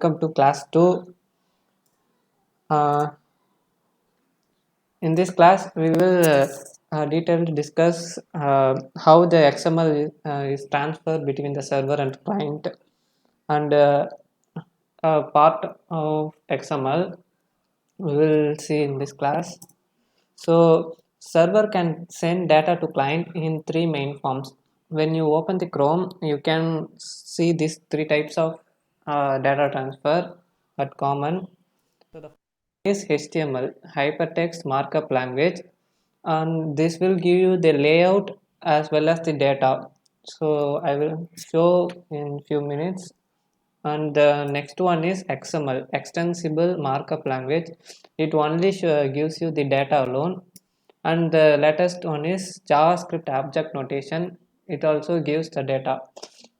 Welcome to class 2. Uh, in this class, we will detailedly discuss how the XML is transferred between the server and client, and part of XML we will see in this class. So, server can send data to client in three main forms. When you open the Chrome, you can see these three types of data transfer at common. So the is HTML, hypertext markup language, and this will give you the layout as well as the data. So I will show in few minutes. And the next one is XML, extensible markup language. It only gives you the data alone. And the latest one is JavaScript object notation. It also gives the data.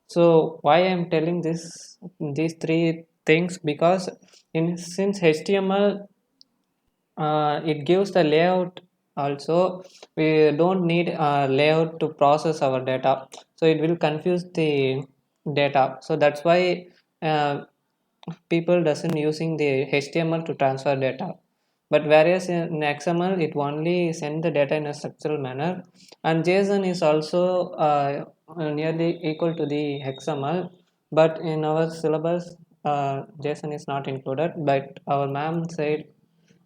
So why I'm telling these three things, because in since HTML it gives the layout also, we don't need a layout to process our data, so it will confuse the data. So that's why uh, people doesn't using the HTML to transfer data. But whereas in XML it only send the data in a structural manner, and JSON is also nearly equal to the XML. But in our syllabus JSON is not included, but our ma'am said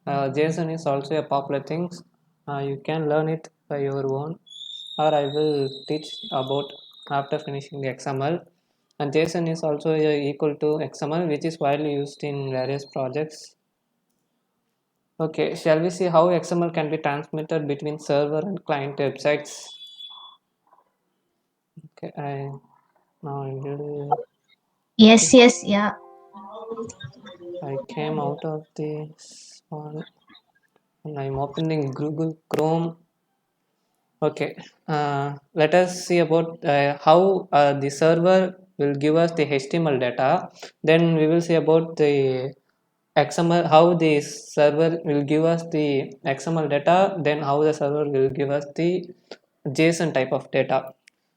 JSON is also a popular thing. You can learn it by your own, or I will teach about after finishing the XML. And JSON is also equal to XML, which is widely used in various projects. Okay, shall we see how XML can be transmitted between server and client websites? Okay, Yeah. I came out of this one and I'm opening Google Chrome. Okay, let us see about how the server will give us the HTML data. Then we will see about the XML, how the server will give us the XML data, then how the server will give us the JSON type of data.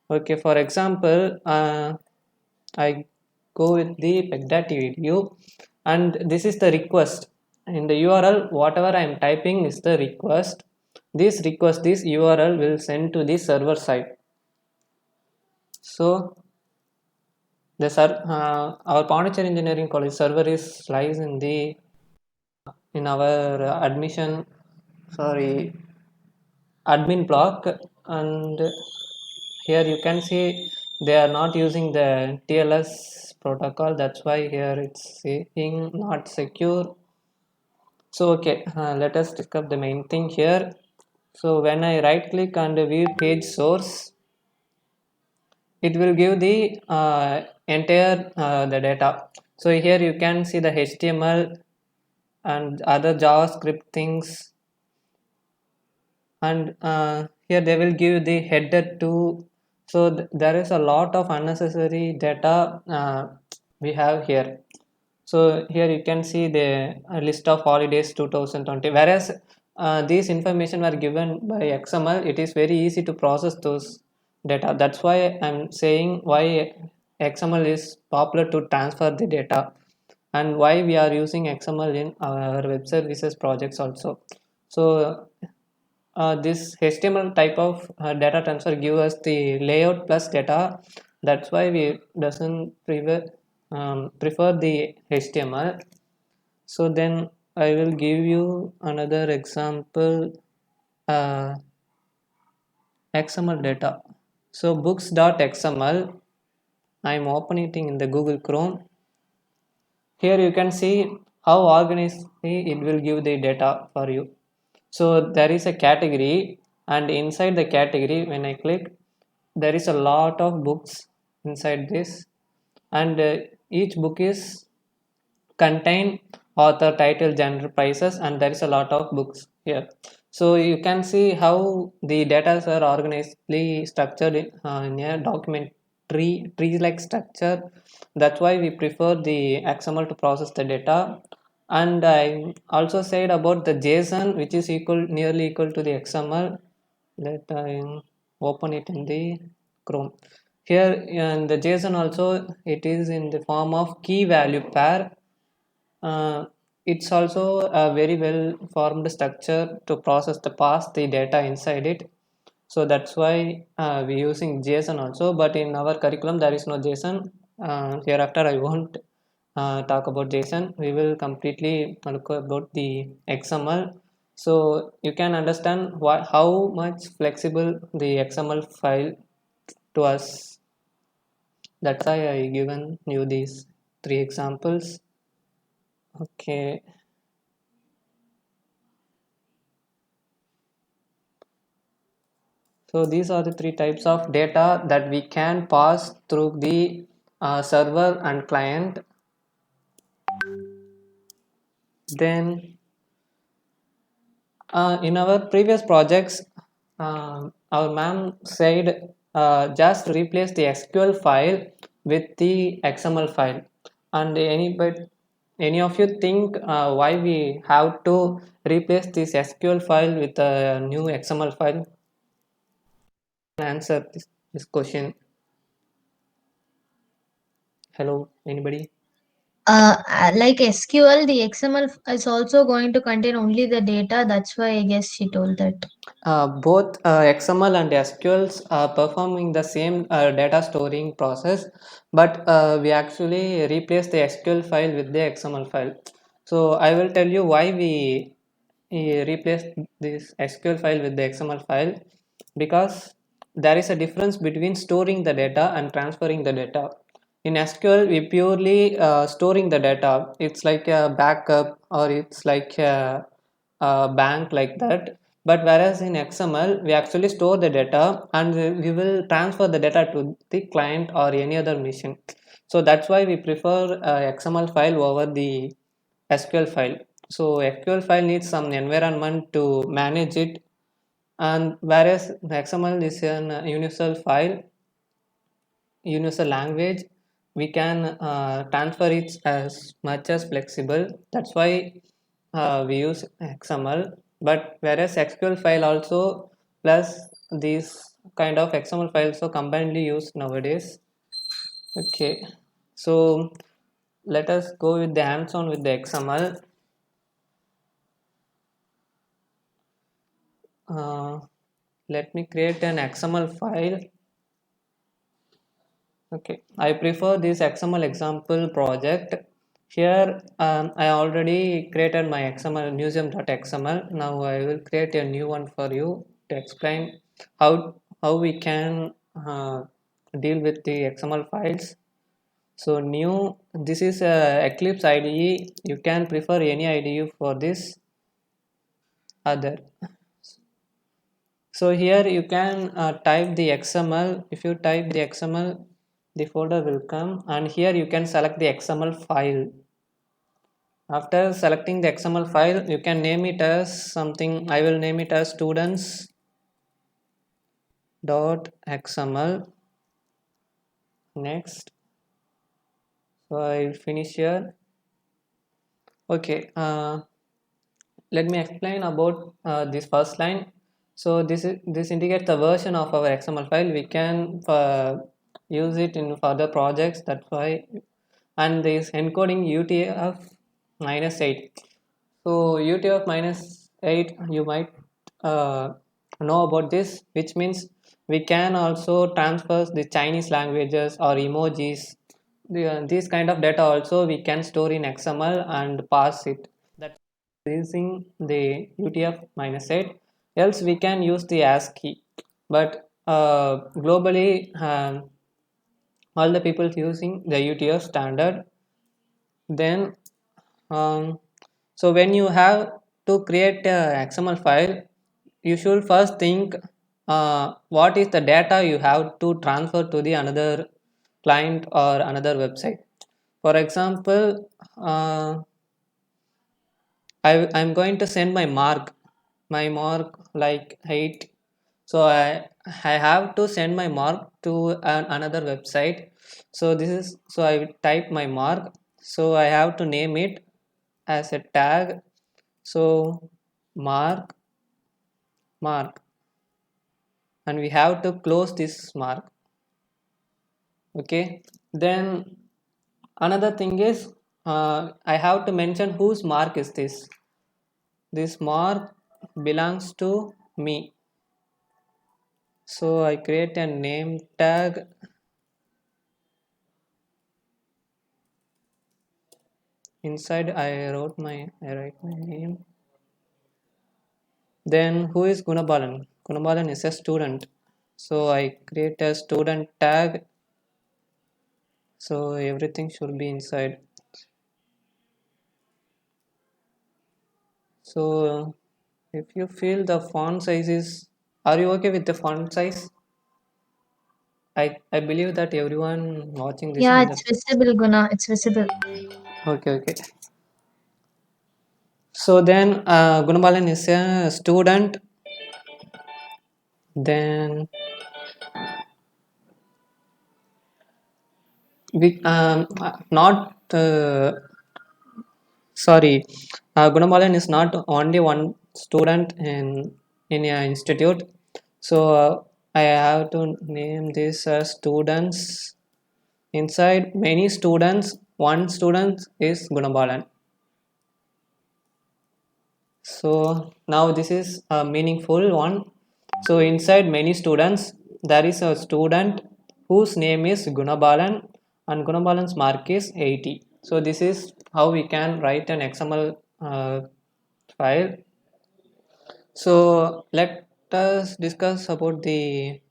Okay, for example, I go with the PegData video, and this is the request. In the URL, whatever I am typing is the request. This URL will send to the server side. So our Pondicherry Engineering College server is lies in our admin block, and here you can see they are not using the TLS protocol. That's why here it's saying not secure. So okay, let us discuss the main thing here. So when I right click and view page source, it will give the entire the data. So here you can see the HTML and other JavaScript things, and here they will give the header too. So there is a lot of unnecessary data we have here. So here you can see the list of holidays 2020, whereas these information were given by XML. It is very easy to process those data. That's why I'm saying why XML is popular to transfer the data, and why we are using XML in our web services projects also. So this HTML type of data transfer give us the layout plus data. That's why we doesn't prefer the HTML. So then I will give you another example, uh, XML data. So books.xml, I'm opening it in the Google Chrome. Here you can see how organizedly it will give the data for you. So there is a category, and inside the category, when I click, there is a lot of books inside this, and each book is contain author, title, genre, prices, and there is a lot of books here. So you can see how the data are organizedly structured in a document tree like structure. That's why we prefer the XML to process the data. And I also said about the JSON, which is nearly equal to the XML. Let I open it in the Chrome. Here in the JSON also, it is in the form of key value pair, Uh, it's also a very well formed structure to process the pass the data inside it. So that's why we're using JSON also, but in our curriculum there is no JSON. Hereafter I won't talk about JSON. We will completely look about the XML. So you can understand how much flexible the XML file to us. That's why I given you these three examples. Okay. So these are the three types of data that we can pass through the server and client. Then in our previous projects, our ma'am said just replace the SQL file with the XML file. And any of you think why we have to replace this SQL file with a new XML file? Answer this question. Hello, anybody? Like SQL, the XML is also going to contain only the data. That's why I guess she told that. Both XML and SQLs are performing the same data storing process, but we actually replace the SQL file with the XML file. So I will tell you why we replace this SQL file with the XML file, because there is a difference between storing the data and transferring the data. In SQL, we purely storing the data. It's like a backup, or it's like a bank like that. But whereas in XML, we actually store the data and we will transfer the data to the client or any other machine. So that's why we prefer XML file over the SQL file. So SQL file needs some environment to manage it, and whereas the XML is an universal file, universal language, we can transfer it as much as flexible. That's why we use XML. But whereas SQL file also plus these kind of XML files so combinedly used nowadays. Okay, so let us go with the hands-on with the XML. uh, Let me create an XML file. Okay, I prefer this XML example project. Here I already created my XML museum.xml. Now I will create a new one for you to explain how we can deal with the XML files. So new, this is a Eclipse IDE. You can prefer any IDE for this other. So here you can type the XML. If you type the XML, the folder will come, and here you can select the XML file. After selecting the XML file, you can name it as something. I will name it as students.xml. Next, so I will finish here. Okay, let me explain about this first line. So this indicates the version of our XML file. We can use it in further projects. That's why. And this encoding UTF -8. So UTF -8, you might uh, know about this, which means we can also transfer the Chinese languages or emojis. These kind of data also we can store in XML and pass it. That's using the UTF-8. Else we can use the ASCII. But globally, all the people using the UTF standard. Then um, so when you have to create a XML file, you should first think what is the data you have to transfer to the another client or another website. For example, I'm going to send my mark like 8. So I have to send my mark to another website. So this is, so I type my mark. So I have to name it as a tag. So mark, and we have to close this mark. Okay, then another thing is I have to mention whose mark is this. This mark belongs to me. So I create a name tag. Inside I write my name. Then who is Gunabalan? Gunabalan is a student. So I create a student tag. So everything should be inside. So if you feel the font size is, are you okay with the font size? I believe that everyone watching this Yeah, in the, it's visible, Guna. It's visible. okay, okay. So then Gunabalan is a student. Then we not sorry, Gunabalan is not only one student in a institute. So I have to name this as students. Inside many students, one student is Gunabalan. So now this is a meaningful one. So inside many students, there is a student whose name is Gunabalan and Gunabalan's mark is 80. So this is how we can write an XML file. So let us discuss about the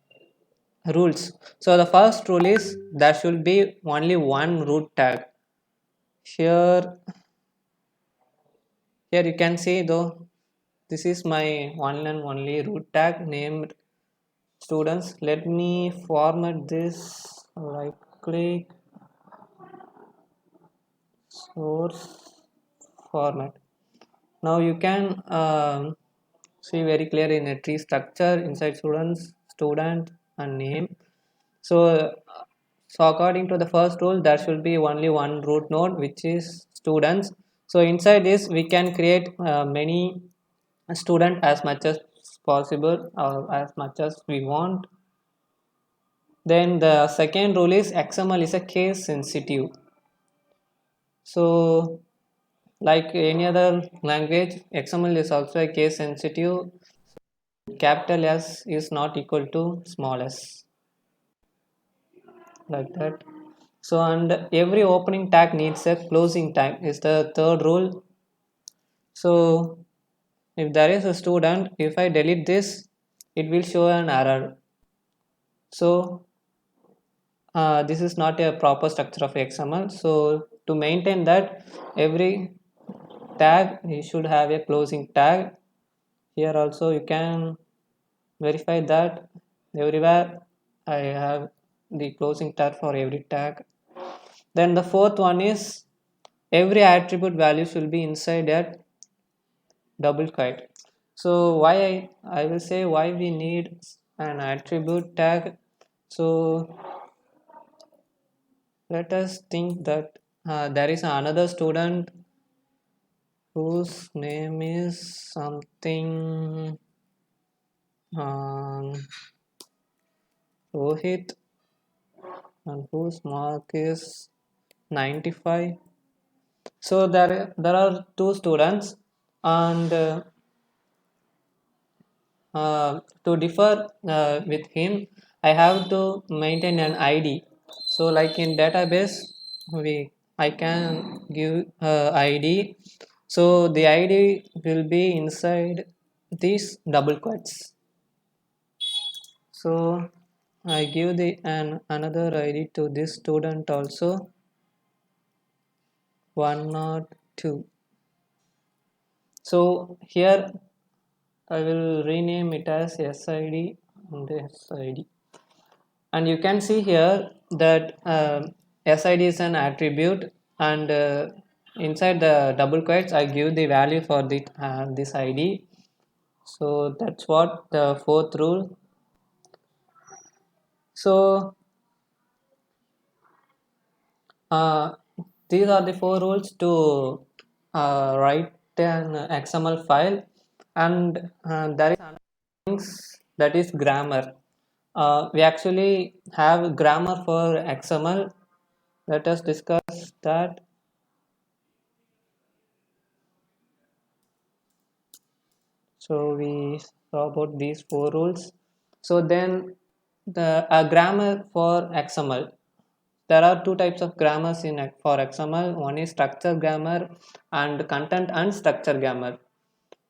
rules. So the first rule is there should be only one root tag. Here, here you can see though this is my one and only root tag named students. Let me format this. Right click, source, format. Now you can see very clear in a tree structure inside students, student and name. So so according to the first rule there should be only one root node which is students. So inside this we can create many student as much as possible or as much as we want. Then the second rule is XML is a case sensitive. So like any other language, XML is also a case sensitive. Capital S is not equal to small s, like that. So and every opening tag needs a closing tag is the third rule. So if there is a student, if I delete this, it will show an error. So this is not a proper structure of XML. So to maintain that, every tag you should have a closing tag. Here also you can verify that everywhere I have the closing tag for every tag. Then the fourth one is every attribute value should be inside a double quote. So I will say why we need an attribute tag. So let us think that there is another student whose name is something um, Rohit and whose mark is 95. So there are two students and to differ with him I have to maintain an ID. So like in database we I can give ID. So the ID will be inside these double quotes. So I give the another ID to this student also, 102. So here I will rename it as SID and SID. And you can see here that SID is an attribute and inside the double quotes I give the value for this ID. So that's what the fourth rule. So uh, these are the four rules to write an XML file, and there is another things that is grammar. We actually have grammar for XML. Let us discuss that. So we saw about these four rules. So then the grammar for XML. There are two types of grammars in for XML. One is structure grammar and content and structure grammar.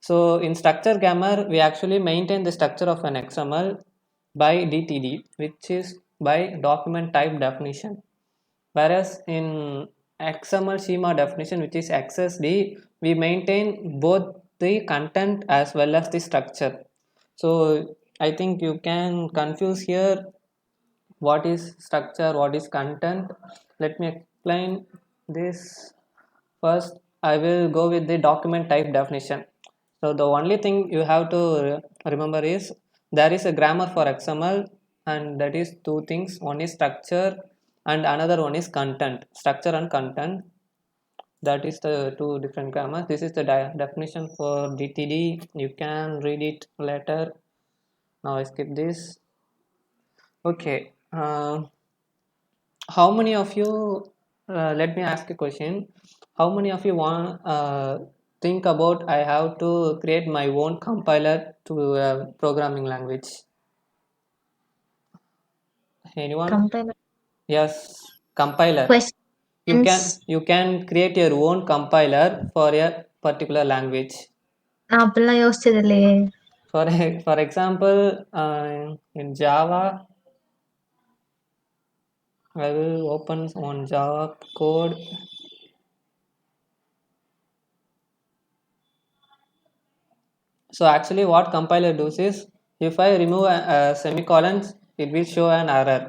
So in structure grammar, we actually maintain the structure of an XML by DTD, which is by document type definition. Whereas in XML schema definition, which is XSD, we maintain both the content as well as the structure. So I think you can confuse here what is structure, what is content. Let me explain this. First, I will go with the document type definition. So the only thing you have to remember is there is a grammar for XML, and that is two things. One is structure and another one is content. Structure and content. That is the two different grammars. This is the definition for DTD. You can read it later. Now I skip this. Okay. How many of you, let me ask a question. How many of you want think about I have to create my own compiler to a programming language? Anyone? Compare Yes, compiler. questions. You can create your own compiler for a particular language. நான் அப்படிலாம் யோசிச்சது இல்லையே. For example, in Java, I will open one Java code. So actually what compiler does is, if I remove a semicolon, it will show an error,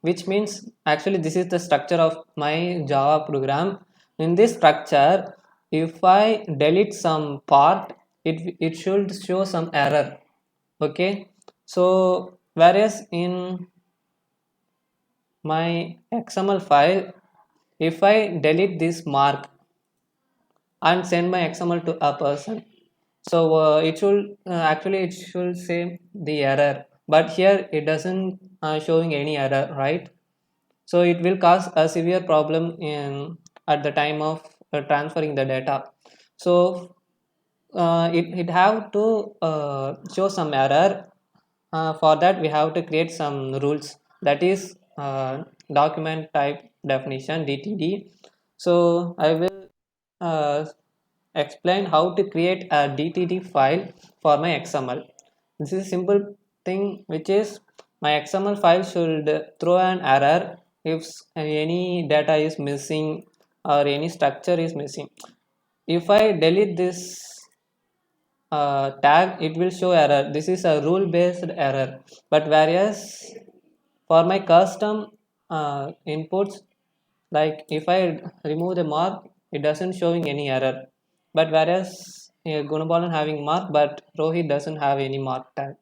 which means actually this is the structure of my Java program. In this structure, if I delete some part, it should show some error. Okay, so whereas in my XML file, if I delete this mark and send my XML to a person, so it should actually it should say the error, but here it doesn't showing any error, right? So it will cause a severe problem in at the time of transferring the data. So it have to show some error. For that we have to create some rules, that is document type definition, DTD. So I will uh, explain how to create a DTD file for my XML. This is a simple thing, which is my XML file should throw an error if any data is missing or any structure is missing. If I delete this tag, it will show error. This is a rule based error. But whereas for my custom inputs, like if I remove the mark, it doesn't showing any error. But whereas Gunabalan having mark, but Rohit doesn't have any mark tag.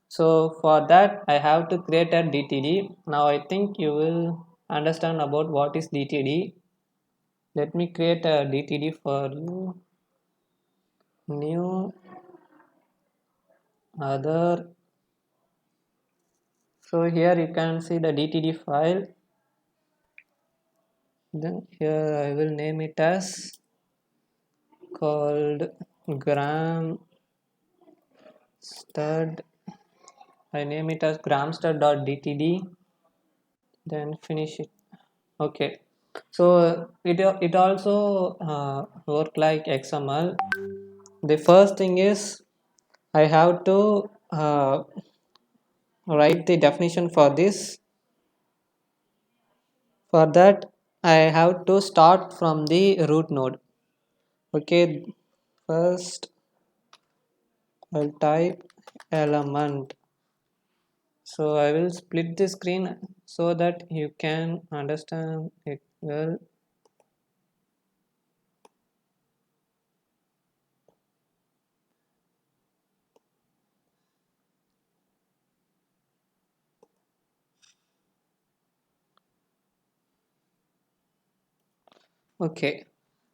So for that I have to create a DTD. Now I think you will understand about what is DTD. Let me create a DTD for you. New other. So here you can see the DTD file. Then here I will name it as called gram stud. I name it as gramstud.dtd. Then finish it. Okay. So it also work like XML. The first thing is I have to write the definition for this. For that I have to start from the root node. Okay, first I'll type element. So I will split the screen so that you can understand it well. Okay,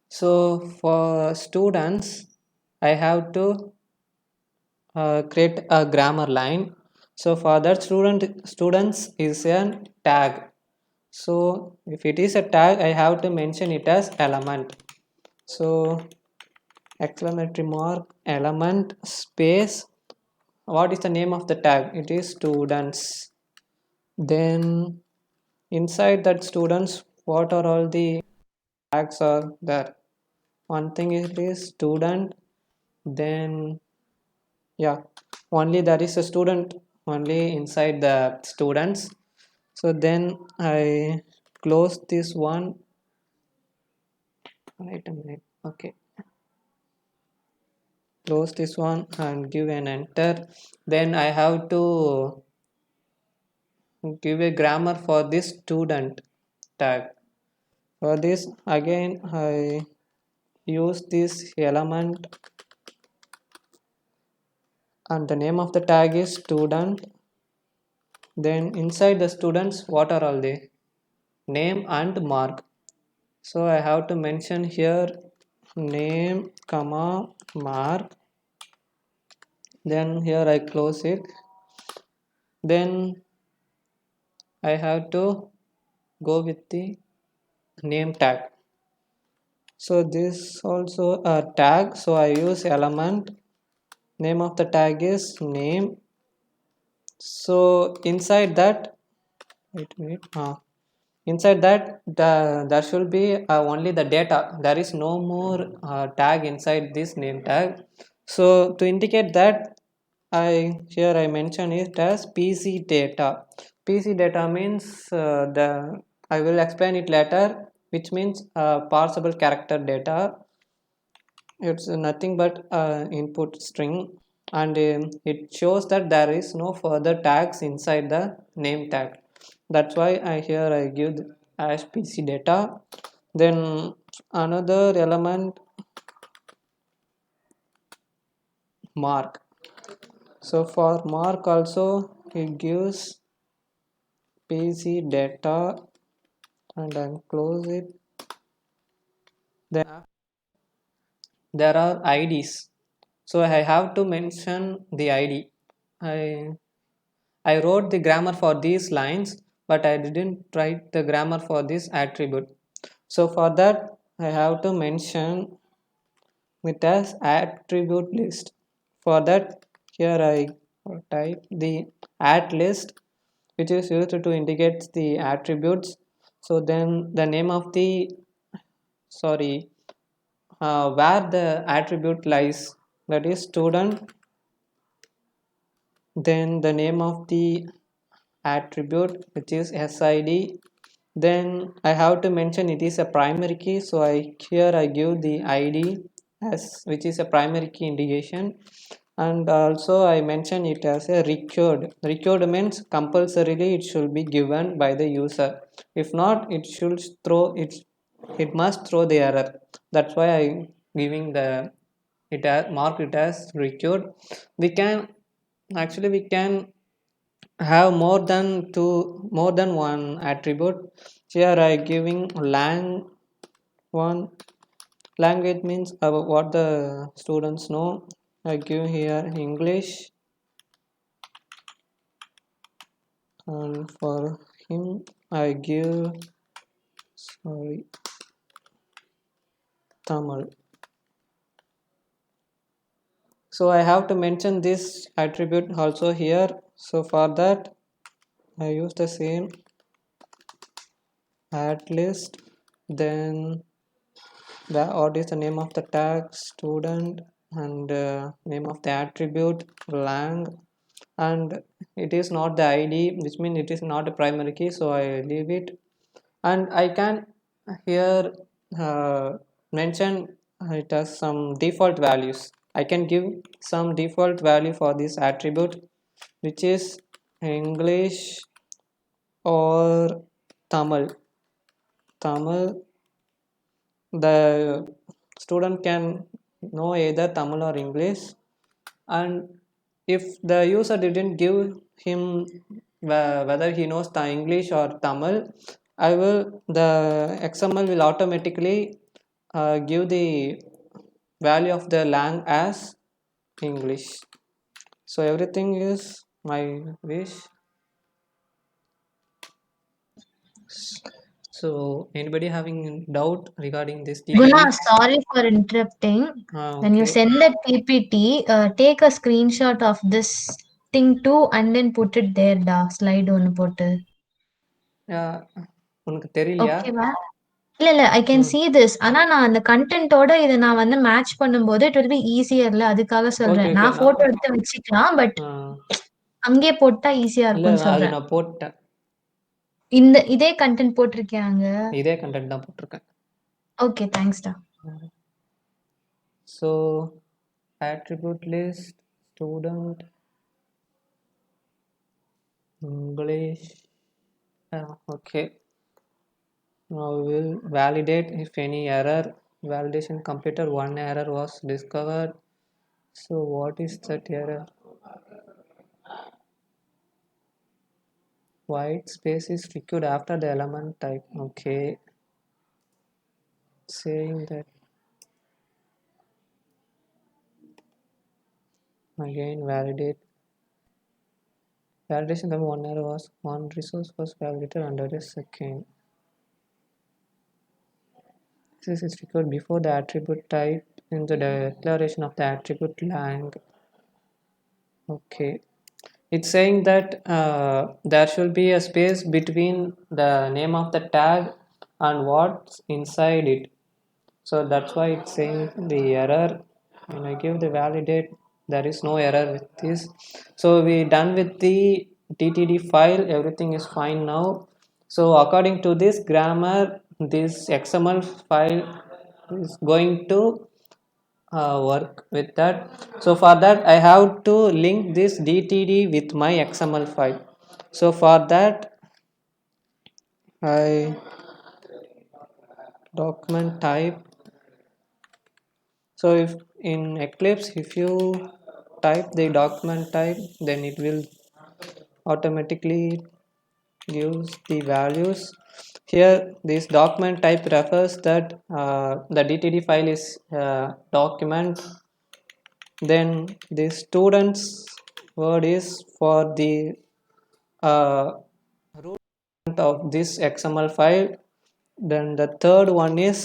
so for students I have to create a grammar line. So for that, students is a tag. So if it is a tag, I have to mention it as element. So exclamatory mark element space. What is the name of the tag? It is students. Then inside that students, what are all the tags are there? One thing it is student. Then yeah, only there is a student only inside the students. So then I close this one. Wait a minute. Okay, close this one and give an enter. Then I have to give a grammar for this student tag. For this again I use this element and the name of the tag is student. Then inside the students, what are all they? Name and mark. So I have to mention here name comma mark. Then here I close it. Then I have to go with the name tag. So this also a tag. So I use element. Name of the tag is name. So inside that, wait a minute. Inside that there should be only the data. There is no more tag inside this name tag. So to indicate that, I mention it as PC data. PC data means the I will explain it later, which means parsable character data. It's nothing but input string, and it shows that there is no further tags inside the name tag. That's why I give as PC data. Then another element mark. So for mark also it gives PC data and I close it. Then there are IDs. So I have to mention the ID. I I wrote the grammar for these lines, but I didn't write the grammar for this attribute. So for that, I have to mention it as attribute list. For that, here I type the at list, which is used to indicate the attributes. So then the name of the, sorry, where the attribute lies, that is student. Then the name of the attribute, which is SID. Then I have to mention it is a primary key, so I give the ID as which is a primary key indication, and also I mention it as a required means compulsorily it should be given by the user. If not, it should throw it must throw the error. That's why I giving the it as mark it as required. We can have more than one attribute. Here I giving lang one. Language means what the students know. I give here English, and for him I give, sorry, Tamil. So I have to mention this attribute also here. So for that I use the same at list. Then what is the name of the tag student, and name of the attribute lang, and it is not the ID, which means it is not a primary key, so I leave it. And I can here mention it as some default values. I can give some default value for this attribute, which is English or Tamil. The student can know either Tamil or English, and if the user didn't give him whether he knows the English or Tamil, the XML will automatically give the value of the lang as English. So everything is my wish. So anybody having doubt regarding this Guna, DTD? sorry for interrupting. When you Okay. send that PPT, take a screenshot of this thing too and then put it there, da slide on போட்டு. உனக்கு தெரியலையா? ஓகேவா? இல்ல. I can ம். See this. ஆனா நான் அந்த கன்டென்ட்டோட இத நான் வந்து மேட்ச் பண்ணும்போது இட் வில் பி ஈசியர்ல. அதுக்காக ஓகே, சொல்றேன். ஓகே. நான் ஃபோட்டோ எடுத்து வச்சுக்கலாம். பட் ஆ அங்கேயே போட்டா ஈஸியா இல்ல இருக்கும்னு அது சொல்றேன். நான் போட்டேன். இதே கன்டென்ட் போட்டிருக்கியா அங்க? இதே கன்டென்ட் தான் போட்டிருக்கேன். Okay. தேங்க்ஸ்டா. So attribute list, student, English. Okay. Now we will validate if any error. Validation completed. One error was discovered. So what is that error? White space is required after the element type. Okay. Saying that again validate. Validation the one error was one resource was validated under a second. This is required before the attribute type in the declaration of the attribute lang. Okay. It's saying that there should be a space between the name of the tag and what's inside it. So that's why it's saying the error. When I give the validate, there is no error with this. So we done with the TTD file. Everything is fine now. So according to this grammar, this XML file is going to work with that. So for that I have to link this DTD with my XML file. So for that I document type. So if in Eclipse if you type the document type, then it will automatically gives the values. Here this document type refers that the DTD file is document. Then the students word is for the root of this XML file. Then the third one is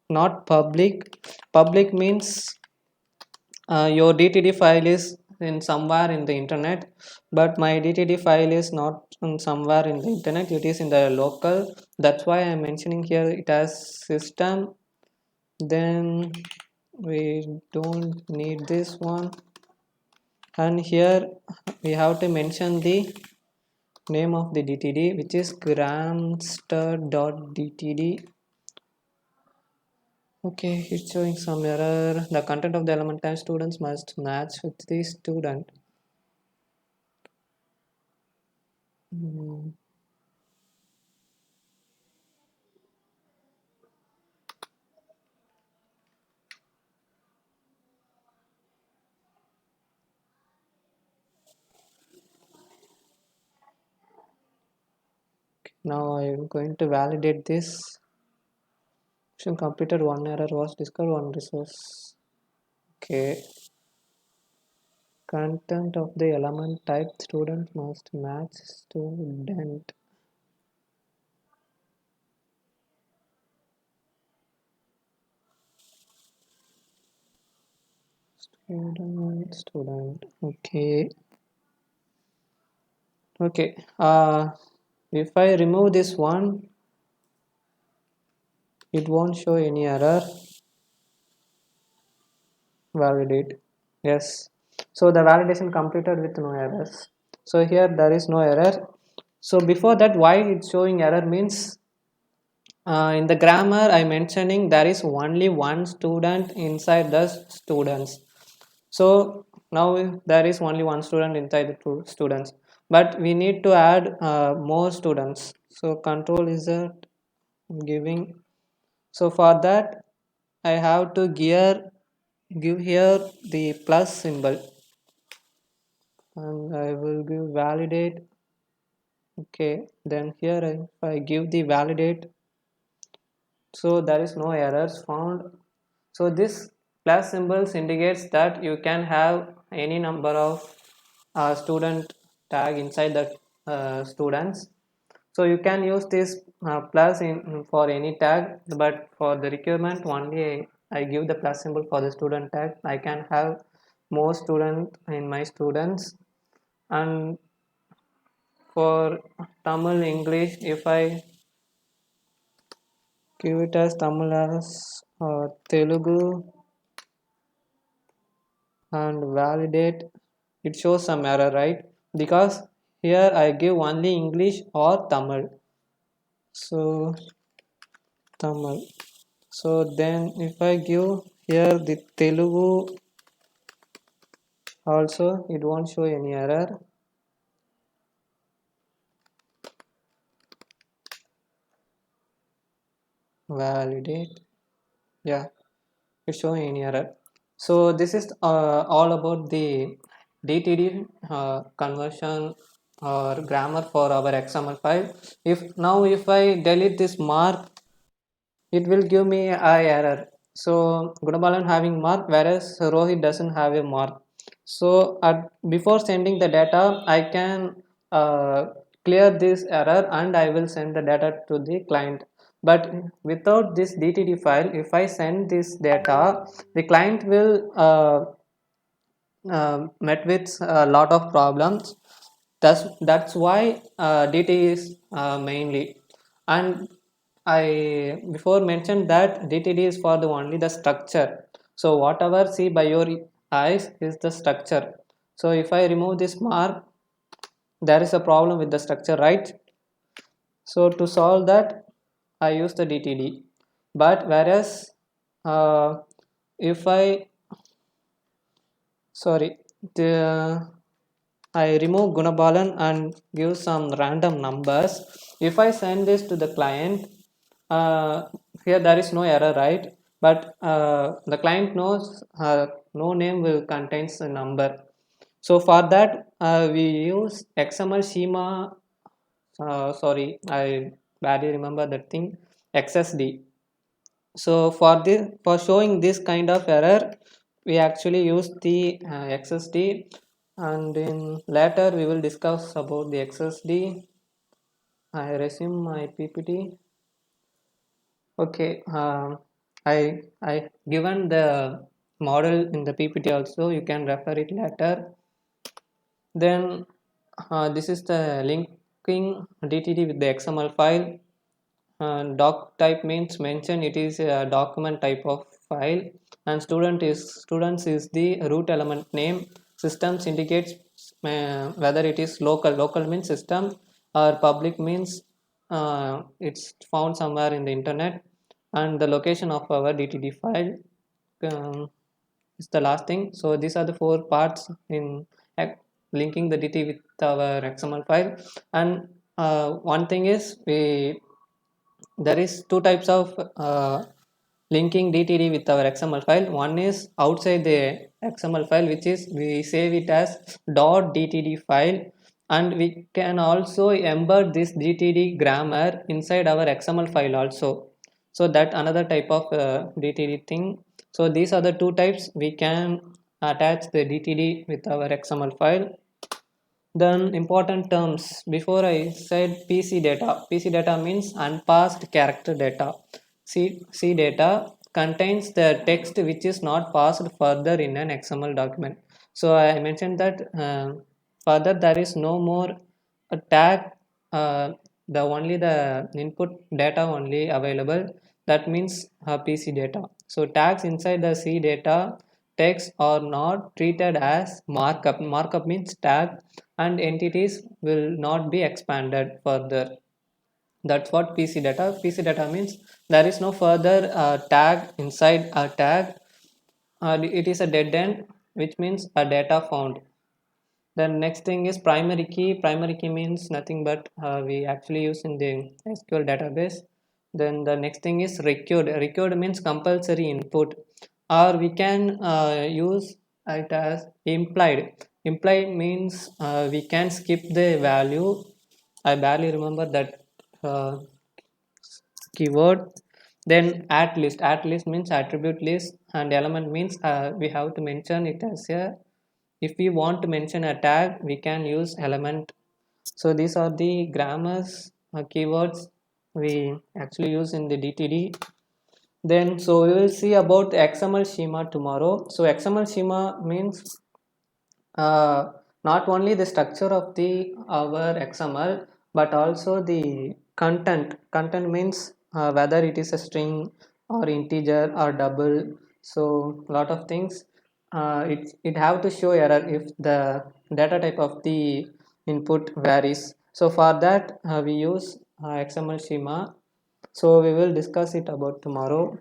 not public. Public means your DTD file is in somewhere in the internet, but my DTD file is not in somewhere in the internet, it is in the local. That's why I'm mentioning here it as system. Then we don't need this one, and here we have to mention the name of the DTD, which is gramster.dtd. Okay, it's showing some error. The content of the element type students must match with the student. Hmm. Now I'm going to validate this. Mission completed, one error was discovered, one resource. Okay. Content of the element type student must match student. Student. Okay. Okay. If I remove this one, it won't show any error. Validate. Yes. So the validation completed with no errors. So here there is no error. So before that, why it's showing error means in the grammar I mentioning there is only one student inside the students. So now there is only one student inside the two students, but we need to add more students. So control is that giving. So for that I have to give here the plus symbol, and I will give validate. Okay, then here if I give the validate, so there is no errors found. So this plus symbols indicates that you can have any number of student tag inside the students. So you can use this plus in for any tag, but for the requirement only I give the plus symbol for the student tag. I can have more student in my students. And for Tamil English, if I give it as Tamil as Telugu and validate, it shows some error, right? Because here I give only English or Tamil. So Tamil. So then if I give here the Telugu also, it won't show any error. Validate. Yeah, it's showing any error. So this is all about the DTD conversion or grammar for our XML file. If I delete this mark, it will give me a error. So Gunabalan having mark, whereas Rohit doesn't have a mark. So before sending the data, I can clear this error and I will send the data to the client. But without this DTD file, if I send this data, the client will met with a lot of problems. That's why DT is mainly. And I before mentioned that DTD is for the only the structure. So whatever see by your eyes is the structure. So if I remove this mark, there is a problem with the structure, right? So to solve that, I use the DTD. But whereas if I sorry the I remove Gunabalan and give some random numbers. If I send this to the client, here there is no error, right? But the client knows no name will contains a number. So for that, we use XML schema. Sorry, I barely remember that thing. XSD. So for showing this kind of error, we actually use the XSD, and in later we will discuss about the XSD. I resume my PPT. Okay, I given the model in the PPT also. You can refer it later. Then this is the linking DTD with the XML file. Doc type means mention it is a document type of file, and students is the root element name. Systems indicates whether it is local means system, or public means it's found somewhere in the internet, and the location of our DTD file um, is the last thing. So these are the four parts in linking the DT with our XML file. And one thing is there is two types of linking DTD with our XML file. One is outside the XML file, which is we save it as .dtd file, and we can also embed this DTD grammar inside our XML file also. So that another type of DTD thing. So these are the two types we can attach the DTD with our XML file. Then important terms. Before I said PC data. PC data means unpassed character data. C data contains the text which is not passed further in an XML document. So I mentioned that further there is no more a tag. The only the input data only available. That means PC data. So tags inside the C data text are not treated as markup. Markup means tag, and entities will not be expanded further. That's what PC data. PC data means there is no further tag inside a tag. It is a dead end, which means a data found. Then next thing is primary key. Primary key means nothing but we actually use in the SQL database. Then the next thing is required. Required means compulsory input, or we can use it as implied. Implied means we can skip the value. I barely remember that uh, keyword. Then at list means attribute list, and element means we have to mention it as a, if we want to mention a tag we can use element. So these are the grammars keywords we actually use in the DTD. Then so we will see about the XML schema tomorrow. So XML schema means not only the structure of the our XML but also the content. Content means whether it is a string or integer or double. So lot of things. It have to show error if the data type of the input varies. So for that we use XML schema. So we will discuss it about tomorrow.